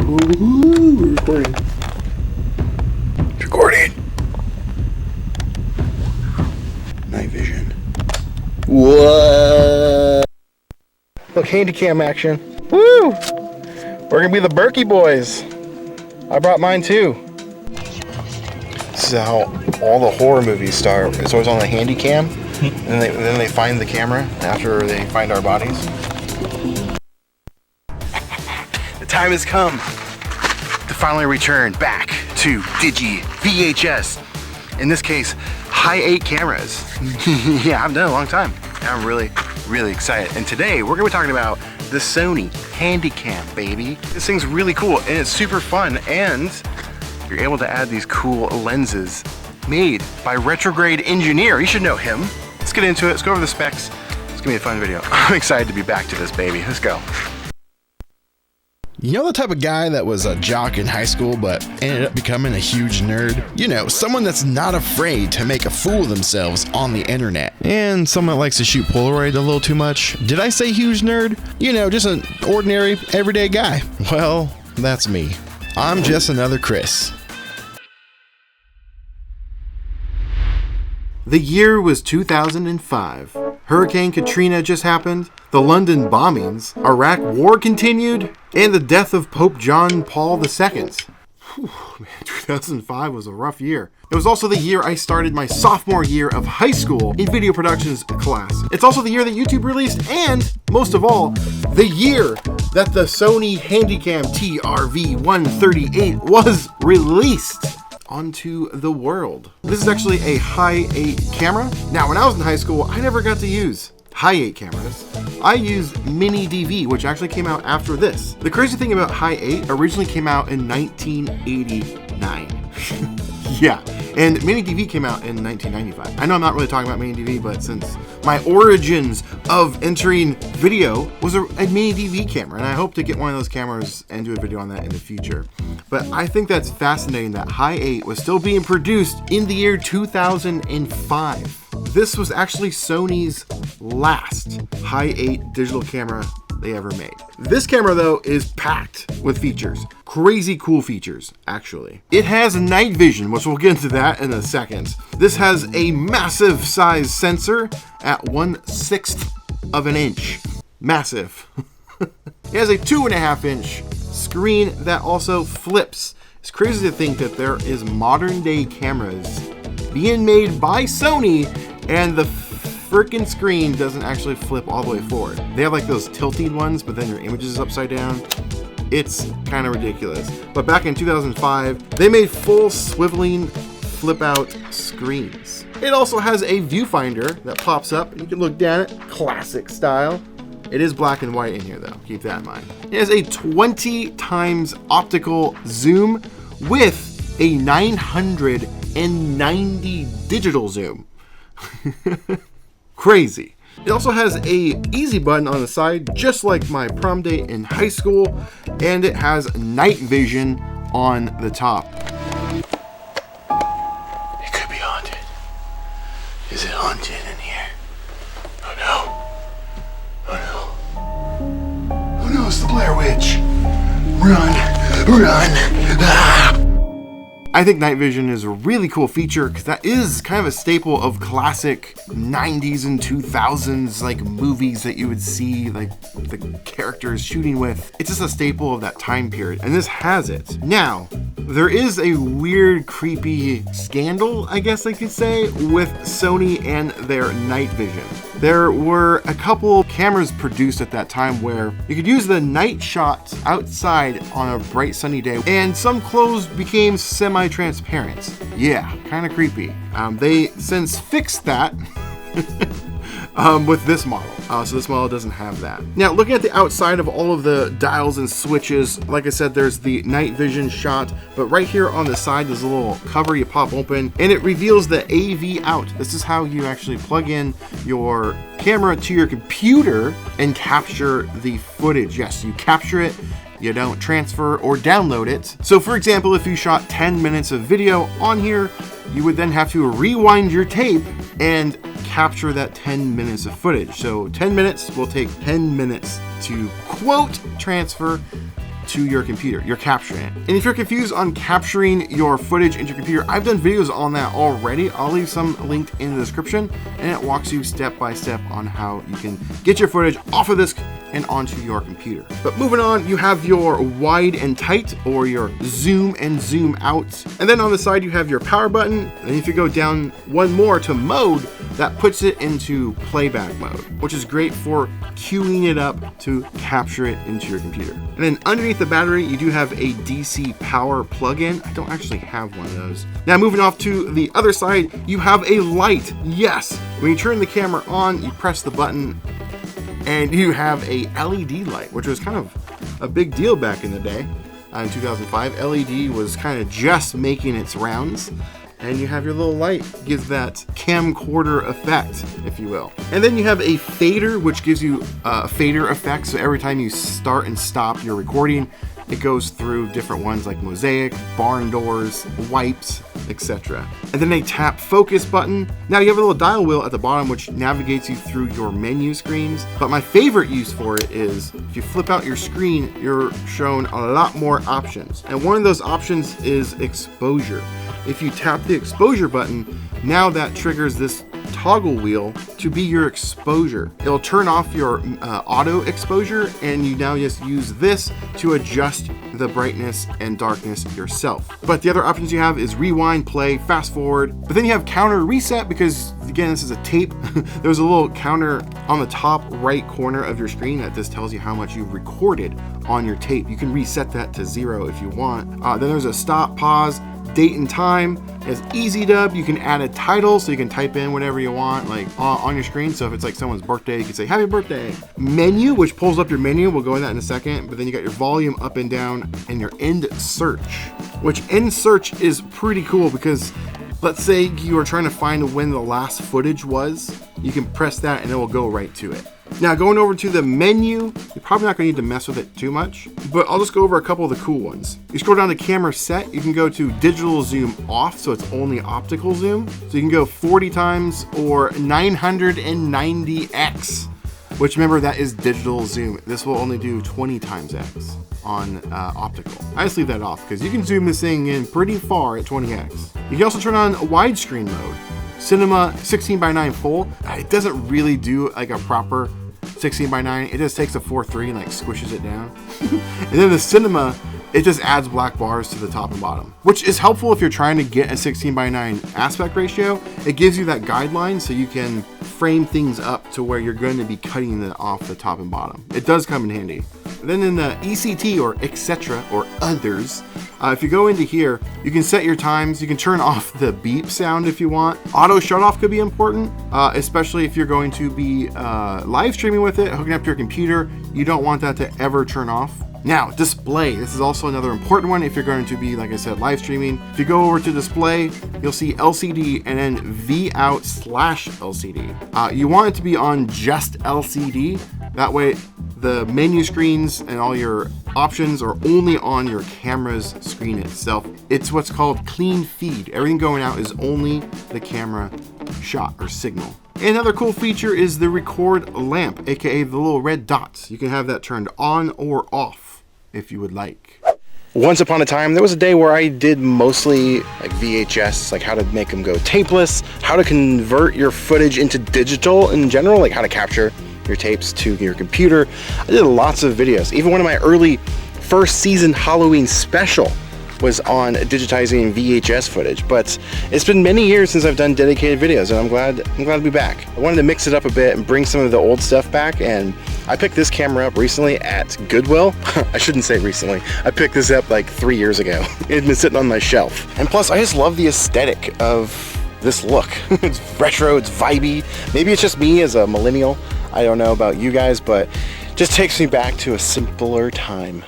Ooh, we're recording. It's recording. Night vision. What? Look, Handycam action. Woo! We're gonna be the Berkey boys. I brought mine too. This is how all the horror movies start. It's always on the Handycam, and then they find the camera after they find our bodies. The time has come to finally return back to Digi VHS. In this case, Hi8 cameras. Yeah, I haven't done it in a long time. I'm really excited. And today we're gonna be talking about the Sony Handycam, baby. This thing's really cool and it's super fun, and you're able to add these cool lenses made by Retrograde Engineer. You should know him. Let's get into it. Let's go over the specs. It's gonna be a fun video. I'm excited to be back to this, baby. Let's go. You know the type of guy that was a jock in high school but ended up becoming a huge nerd? You know, someone that's not afraid to make a fool of themselves on the internet. And someone that likes to shoot Polaroid a little too much. Did I say huge nerd? You know, just an ordinary, everyday guy. Well, that's me. I'm just another Chris. The year was 2005. Hurricane Katrina just happened, the London bombings, Iraq war continued, and the death of Pope John Paul II. Whew, man, 2005 was a rough year. It was also the year I started my sophomore year of high school in video productions class. It's also the year that YouTube released, and most of all, the year that the Sony Handycam TRV128 was released onto the world. This is actually a Hi8 camera. Now, when I was in high school, I never got to use Hi8 cameras. I used Mini DV, which actually came out after this. The crazy thing about Hi8 originally came out in 1989. Yeah, and Mini DV came out in 1995. I know I'm not really talking about Mini DV, but since my origins of entering video was a Mini DV camera, and I hope to get one of those cameras and do a video on that in the future. But I think that's fascinating that Hi8 was still being produced in the year 2005. This was actually Sony's last Hi8 digital camera they ever made. This camera though is packed with features. Crazy cool features, actually. It has night vision, which we'll get into that in a second. This has a massive size sensor at 1/6 of an inch. Massive. It has a 2.5 inch screen that also flips. It's crazy to think that there is modern day cameras being made by Sony and the freaking screen doesn't actually flip all the way forward. They have like those tilting ones, but then your image is upside down. It's kind of ridiculous. But back in 2005, they made full swiveling flip out screens. It also has a viewfinder that pops up and you can look down it, classic style. It is black and white in here though, keep that in mind. It has a 20 times optical zoom with a 990 digital zoom. Crazy. It also has a easy button on the side, just like my prom date in high school, and it has night vision on the top. It could be haunted. Is it haunted in here? Oh no. Oh no. Oh no, it's the Blair Witch. Run. Ah! I think night vision is a really cool feature because that is kind of a staple of classic 90s and 2000s like movies that you would see like the characters shooting with. It's just a staple of that time period, and this has it. Now, there is a weird, creepy scandal, I guess I could say, with Sony and their night vision. There were a couple cameras produced at that time where you could use the night shot outside on a bright sunny day, and some clothes became semi-transparent. Yeah, kind of creepy. They since fixed that with this model. So this model doesn't have that. Now, looking at the outside of all of the dials and switches, like I said, there's the night vision shot, but right here on the side, there's a little cover you pop open, and it reveals the AV out. This is how you actually plug in your camera to your computer and capture the footage. Yes, you capture it, you don't transfer or download it. So for example, if you shot 10 minutes of video on here, you would then have to rewind your tape and capture that 10 minutes of footage. So 10 minutes will take 10 minutes to quote transfer to your computer. You're capturing it. And if you're confused on capturing your footage into your computer, I've done videos on that already. I'll leave some linked in the description, and it walks you step by step on how you can get your footage off of this and onto your computer. But moving on, you have your wide and tight, or your zoom and zoom out. And then on the side, you have your power button. And if you go down one more to mode, that puts it into playback mode, which is great for queuing it up to capture it into your computer. And then underneath the battery, you do have a DC power plug-in. I don't actually have one of those. Now moving off to the other side, you have a light. Yes, when you turn the camera on, you press the button and you have a LED light, which was kind of a big deal back in the day. In 2005, LED was kind of just making its rounds. And you have your little light, gives that camcorder effect, if you will. And then you have a fader, which gives you a fader effect. So every time you start and stop your recording, it goes through different ones like mosaic, barn doors, wipes, etc. And then a tap focus button. Now you have a little dial wheel at the bottom, which navigates you through your menu screens. But my favorite use for it is if you flip out your screen, you're shown a lot more options. And one of those options is exposure. If you tap the exposure button, now that triggers this toggle wheel to be your exposure. It'll turn off your auto exposure, and you now just use this to adjust the brightness and darkness yourself. But the other options you have is rewind, play, fast forward, but then you have counter reset because, again, this is a tape. There's a little counter on the top right corner of your screen that just tells you how much you've recorded on your tape. You can reset that to 0 if you want. Then there's a stop, pause, date and time. It's easy dub. You can add a title, so you can type in whatever you want, like on your screen. So if it's like someone's birthday, you can say happy birthday. Menu, which pulls up your menu. We'll go into that in a second. But then you got your volume up and down, and your end search, which end search is pretty cool because let's say you are trying to find when the last footage was. You can press that and it will go right to it. Now going over to the menu, you're probably not going to need to mess with it too much, but I'll just go over a couple of the cool ones. You scroll down to camera set, you can go to digital zoom off, so it's only optical zoom. So you can go 40 times or 990x, which remember that is digital zoom. This will only do 20 times X on optical. I just leave that off because you can zoom this thing in pretty far at 20x. You can also turn on widescreen mode. Cinema 16:9 full. It doesn't really do like a proper 16:9. It just takes a 4:3 and like squishes it down. And then the cinema, it just adds black bars to the top and bottom, which is helpful if you're trying to get a 16:9 aspect ratio. It gives you that guideline so you can frame things up to where you're going to be cutting it off the top and bottom. It does come in handy. And then in the ECT or etc. or others, if you go into here, you can set your times. You can turn off the beep sound if you want. Auto shut off could be important, especially if you're going to be live streaming with it, hooking up to your computer. You don't want that to ever turn off. Now, display. This is also another important one if you're going to be, like I said, live streaming. If you go over to display, you'll see LCD and then V-out/LCD. You want it to be on just LCD. That way, the menu screens and all your options are only on your camera's screen itself. It's what's called clean feed. Everything going out is only the camera shot or signal. Another cool feature is the record lamp, aka the little red dots. You can have that turned on or off if you would like. Once upon a time, there was a day where I did mostly like VHS, like how to make them go tapeless, how to convert your footage into digital in general, like how to capture your tapes to your computer. I did lots of videos. Even one of my early first season Halloween special was on digitizing VHS footage, but it's been many years since I've done dedicated videos, and I'm glad to be back. I wanted to mix it up a bit and bring some of the old stuff back, and I picked this camera up recently at Goodwill. I shouldn't say recently. I picked this up like 3 years ago. It had been sitting on my shelf. And plus, I just love the aesthetic of this look. It's retro, it's vibey. Maybe it's just me as a millennial. I don't know about you guys, but it just takes me back to a simpler time.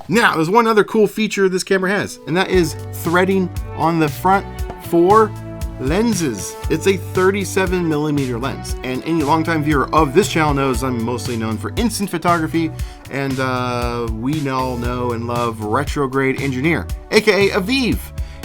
Now, there's one other cool feature this camera has, and that is threading on the front for lenses. It's a 37mm lens, and any longtime viewer of this channel knows I'm mostly known for instant photography, and we all know and love Retrograde Engineer, aka Aviv.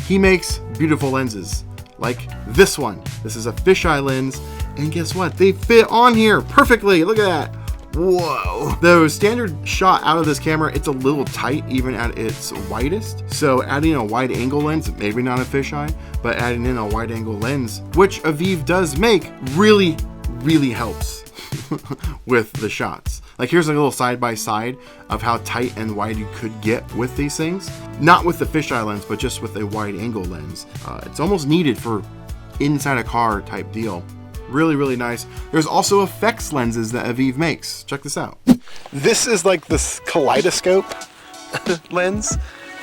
He makes beautiful lenses, like this one. This is a fisheye lens, and guess what? They fit on here perfectly. Look at that. Whoa. The standard shot out of this camera, it's a little tight even at its widest. So adding a wide angle lens, maybe not a fisheye, but adding in a wide angle lens, which Aviv does make, really helps with the shots. Like here's a little side by side of how tight and wide you could get with these things. Not with the fisheye lens, but just with a wide angle lens. It's almost needed for inside a car type deal. Really nice. There's also effects lenses that Aviv makes. Check this out. This is like this kaleidoscope lens.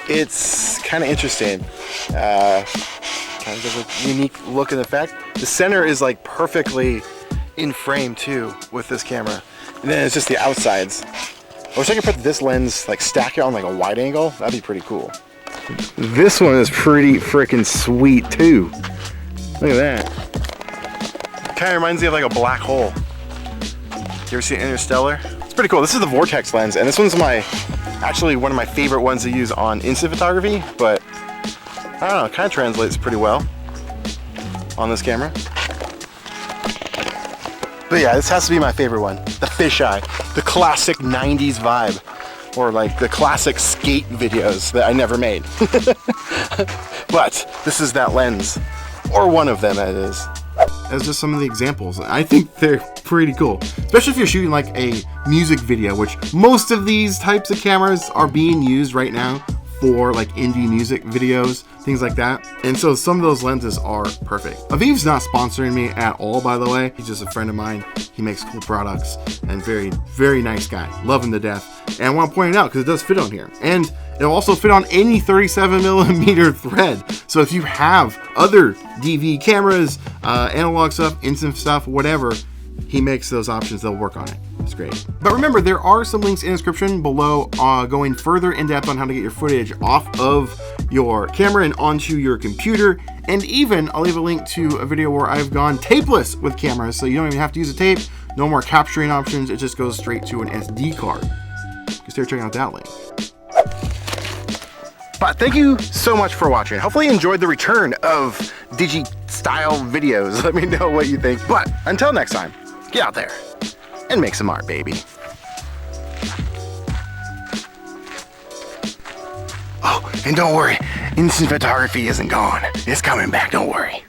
It's kind of interesting. Kind of a unique look and effect. The center is like perfectly in frame too with this camera. And then it's just the outsides. I wish I could put this lens, like stack it on like a wide angle. That'd be pretty cool. This one is pretty freaking sweet too. Look at that. Kind of reminds me of like a black hole. You ever see Interstellar? It's pretty cool. This is the Vortex lens, and this one's actually one of my favorite ones to use on instant photography, but I don't know, it kind of translates pretty well on this camera. But yeah, this has to be my favorite one. The fisheye, the classic 90s vibe, or like the classic skate videos that I never made. But this is that lens, or one of them, that is. As just some of the examples. I think they're pretty cool, especially if you're shooting like a music video, which most of these types of cameras are being used right now for like indie music videos, things like that. And so some of those lenses are perfect. Aviv's not sponsoring me at all, by the way. He's just a friend of mine. He makes cool products and very nice guy. Love him to death. And I want to point it out because it does fit on here. And it'll also fit on any 37mm thread. So if you have other DV cameras, analog stuff, instant stuff, whatever, he makes those options. They'll work on it. It's great. But remember, there are some links in the description below going further in depth on how to get your footage off of your camera and onto your computer. And even I'll leave a link to a video where I've gone tapeless with cameras, so you don't even have to use a tape. No more capturing options. It just goes straight to an SD card. You can start checking out that link. But thank you so much for watching. Hopefully you enjoyed the return of Digi-style videos. Let me know what you think. But until next time, get out there and make some art, baby. Oh, and don't worry, instant photography isn't gone. It's coming back, don't worry.